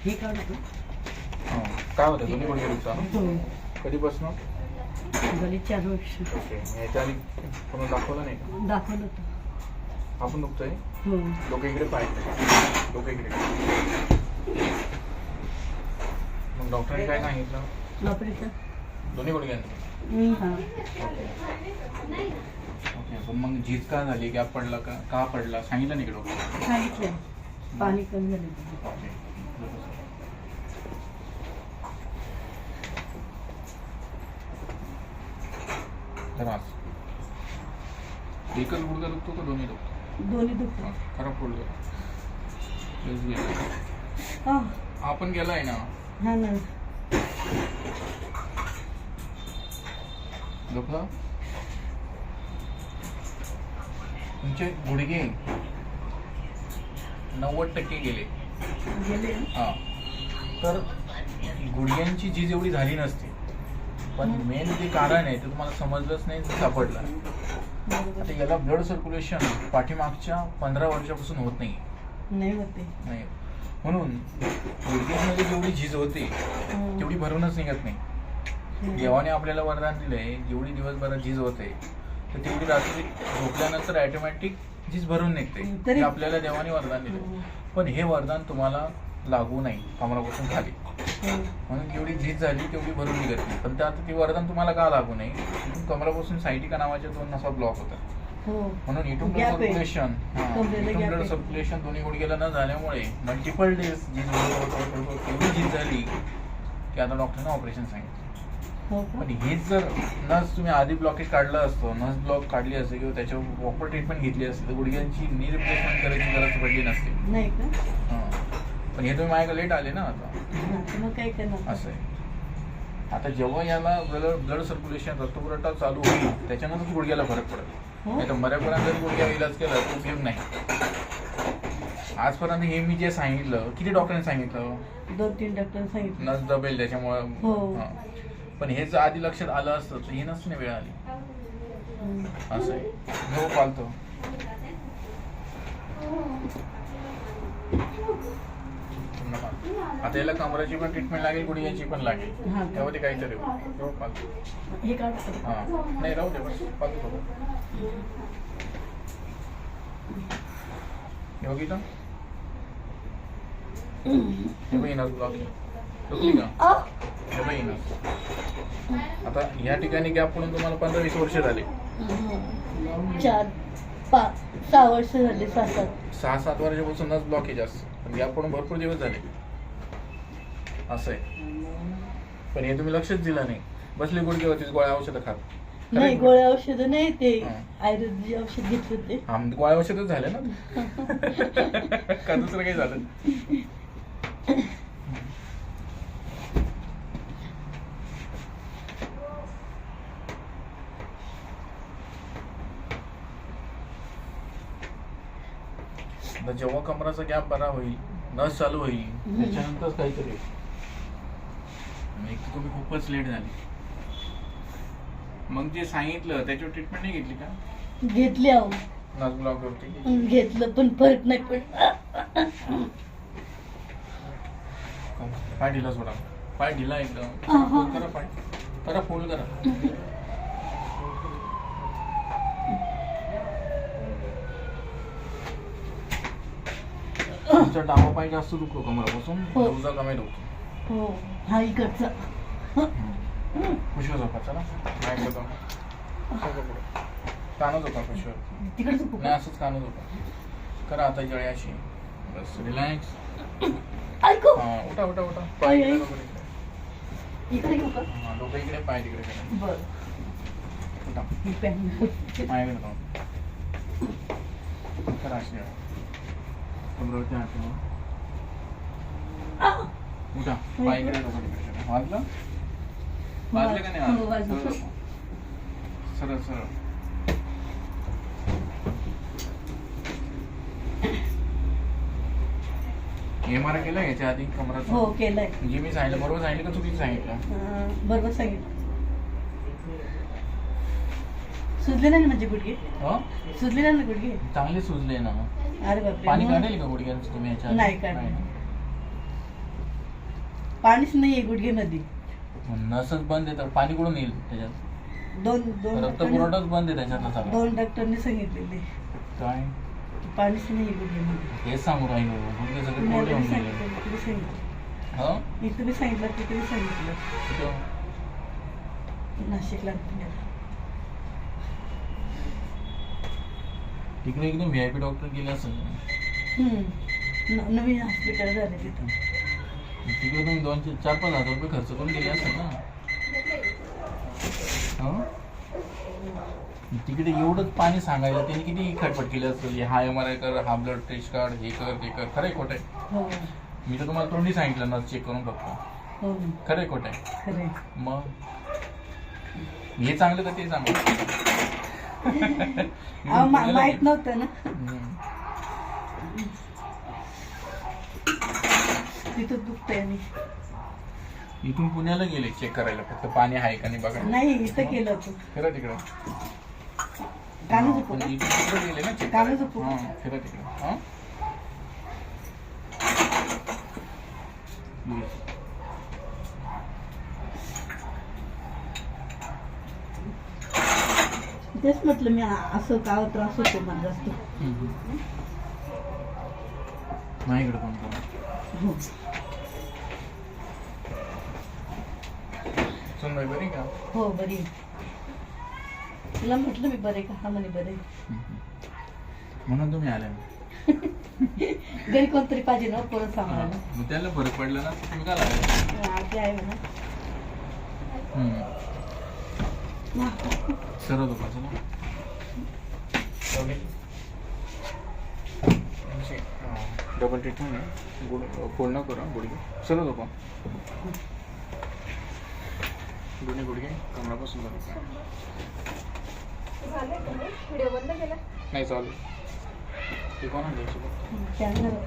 हे काढतो. काय होतं दोन्ही गुडघे दुखता? हो. कधीपासून? झाली 4 वर्ष. ओके. याच्या आधी कोणी दाखवलं नाही का? दाखवलं होतं. आपण दुखतोय? हो. डोकं इकडे पाहिजे, डोकं इकडे. मग डॉक्टरांनी काय सांगितलं? ऑपरेशन. दोन्ही गुडघ्यांचं? हां. ओके. पण मग झीज का झाली, गॅप पडला का पडला सांगितलं नाही का डॉक्टर? सांगितलं पाणी कमी झालं. ओके. एकच गुडघा दुखतो का दोन्ही दुखतो? दोन्ही दुखतं. खराब पडलं. हां. आपण गेलाय ना हां ना. दुखलं? तुमचे गुडघे 90% गेले. गेले. हां. तर गुडघ्यांची झीज एवढी झाली नसते, पण मेन जे कारण आहे ते तुम्हाला समजलंच नाही, सापडलं. आता याला ब्लड सर्क्युलेशन पाठीमागच्या 15 वर्षापासून होत नाही होते. नाही. म्हणून गुडघ्यांमध्ये जेवढी झीज होते तेवढी भरूनच निघत नाही. देवाने आपल्याला वरदान दिलंय, जेवढी दिवसभरात झीज होते तर तेवढी रात्री झोपल्यानंतर ऑटोमॅटिक झीज भरून निघते. ते आपल्याला देवाने वरदान दिलंय. पण हे वरदान तुम्हाला लागू नाही कमरापासून खाली. म्हणून जेवढी झीज झाली तेवढी भरून निघत नाही. पण ते आता ती वरदान तुम्हाला का लागू नाही? कमरापासून सायटिका नावाच्या 2 नसा ब्लॉक होतात. म्हणून इथून ब्लड सर्क्युलेशन ब्लड सर्क्युलेशन दोन्ही गुडघ्याला न झाल्यामुळे मल्टिपल डेज एवढी झीज झाली की आता डॉक्टरने ऑपरेशन सांगितलं. पण हेच जर नस तुम्ही आधी ब्लॉकेज काढलं असतं, नस ब्लॉक काढली असते किंवा त्याच्यावर प्रॉपर ट्रीटमेंट घेतली असते तर गुडघ्यांची नी रिप्लेसमेंट करायची गरज पडली नसते. नाही का? पण हे तुम्ही माझ्याकडे लेट आले ना आता. मग काय करणार? असं आहे. आता जेव्हा याला ब्लड सर्क्युलेशन रक्तपुरवठा चालू होईल त्याच्यानंतर गुडघ्याला फरक पडेल. नाही तर बऱ्यापर्यंत जरी गुडघ्या इलाज केला तर उपयोग नाही. आजपर्यंत हे मी जे सांगितलं, किती डॉक्टरांनी सांगितलं? 2-3 डॉक्टर सांगितलं. नस दबेल त्याच्यामुळे. पण हे जर आधी लक्षात आलं असतं तर हे नसते वेळ आली. असं आहे. घेऊ पालतो. आता याला कमराची पण ट्रीटमेंट लागेल, गुडघ्याची पण लागेल. तेव्हा ते काहीतरी घेऊ पालतो. हे काढतो. हां. नाही राहू दे बस पालतो. योगिता हे बघ ब्लॉक दुखली का? हे बघ आता या ठिकाणी गॅप पडून तुम्हाला 15-20 वर्ष झाले. 4-5-6 वर्ष झाले. 6-7 वर्षापासून नस ब्लॉकेज असतं, पण गॅप पडून भरपूर दिवस झाले. असं आहे. पण हे तुम्ही लक्षच दिलं नाही. बसले गुडघ्यावरतीच गोळ्या औषधं खात. नाही गोळ्या औषधं नाही, ते आयुर्वेदिक औषध घेतले होते. गोळ्या औषधच झाले ना का दुसरं काही झालं? जेव्हा कमराचा गॅप बरा होईल, नस चालू होईल, त्याच्यानंतर काहीतरी एक तुम्ही खूपच लेट झाली. मग जे सांगितलं त्याच्यावर ट्रीटमेंट नाही घेतली का? घेतली आहो. नस ब्लॉक होती. घेतलं पण फरक नाही पडला. पाय ढिला सोडा. पाय ढिला एकदम. करा पाय. करा फोल्ड करा. तुमचा डावा पाय जास्त दुखतो कमरापासून, उजवा कमी दुखतो. हो. हा इकडचा. खुशीवर झोपायचा ना. नाही बघा कानच होता खुशीवर. तिकडे नाही असंच कानच होता. करा आता जळी अशी. बस रिलॅक्स. ऐकू. हां उठा उठा उठा. पाय इकडे इकडे घेऊ का? हां डोकं इकडे पाय तिकडे करा. बरं. उठा. माझ्याकडे जाऊन करा अशी. कमरावरती हात ठेवा. उठा. पाय इकडे डोकं तिकडे करा. वाजलं? वाजलं का नाही? सरळ सरळ. MRI केलं याच्या आधी कमराचं? हो केलंय. म्हणजे मी सांगितलं बरोबर सांगितलं का चुकीचं सांगितलं? बरोबर सांगितलं. सुजले नाही म्हणजे गुडघे? सुजले नाही ना गुडघे? चांगले सुजले ना. अरे बापरे. पाणी काढेल का गुडघ्यांचं तुम्ही याच्या? नाही काढलं. पाणीच नाहीये गुडघेमध्ये. नसच बंद आहे तर पाणी कुठून येईल त्याच्यात? दोन रक्त पुरवठाच बंद आहे त्याच्यातला सगळा. दोन डॉक्टरने सांगितलेले काय पाणीच नाही गुडघेमध्ये. हेच सांगू राहिलो, गुडघे सगळे पुण्याला कोरडे होऊन बी गेले. सांगितलं, इकडे सांगितलं. हो? इकडे बी सांगितलं, तिकडे बी सांगितलं. कुठं? नाशिकला पुण्याला. तिकडे एकदम VIP डॉक्टर गेले असेल. नवीन हॉस्पिटल झाले तिथं. तिकडे तुम्ही 4-5 हजार रुपये खर्च करून गेले असेल ना. हो? तिकडे एवढंच पाणी सांगायला त्यांनी किती खटपट केली असेल. हा MRI कर, हा ब्लड टेस्ट काढ, हे कर ते कर. खरंय खोटं आहे? हो मी तर तुम्हाला तोंडी सांगितलं ना चेक करून फक्त. हो खरंय खोटं आहे? खरे. मग हे चांगलं का ते चांगलं? माहित नव्हतं ना. तिथं दुखतंय आणि इथून पुण्याला गेले चेक करायला फक्त पाणी आहे का नाही बघा. नाही इथं केलं होतं. फिरा तिकडे. कालच झोपू का? इथून तिकडे गेले ना चेक कालच झोपू. फिरा तिकडे. हा तेच म्हटलं मी असं का त्रास होतो मला जास्त. माझ्याकडे कोण कोण? हो. सुनबाई बरी का? हो बरी. तुला म्हटलं मी बरे का? हा म्हणे बरे. म्हणून तुम्ही आले. घरी कोणतरी पाहिजे ना परत सांभाळायला. मग त्याला फरक पडला ना तुम्ही का लागले? आजी आहे म्हणा. सर्व दुकान डबल ट्रीटमेंट आहे. गुड फोल्ड न करा गुडघे. सर्व दुकान दोन्ही गुडघे कमरापासून व्हिडिओ बंद केला नाही चालू. ते कोणा घ्यायचं? कॅमेरा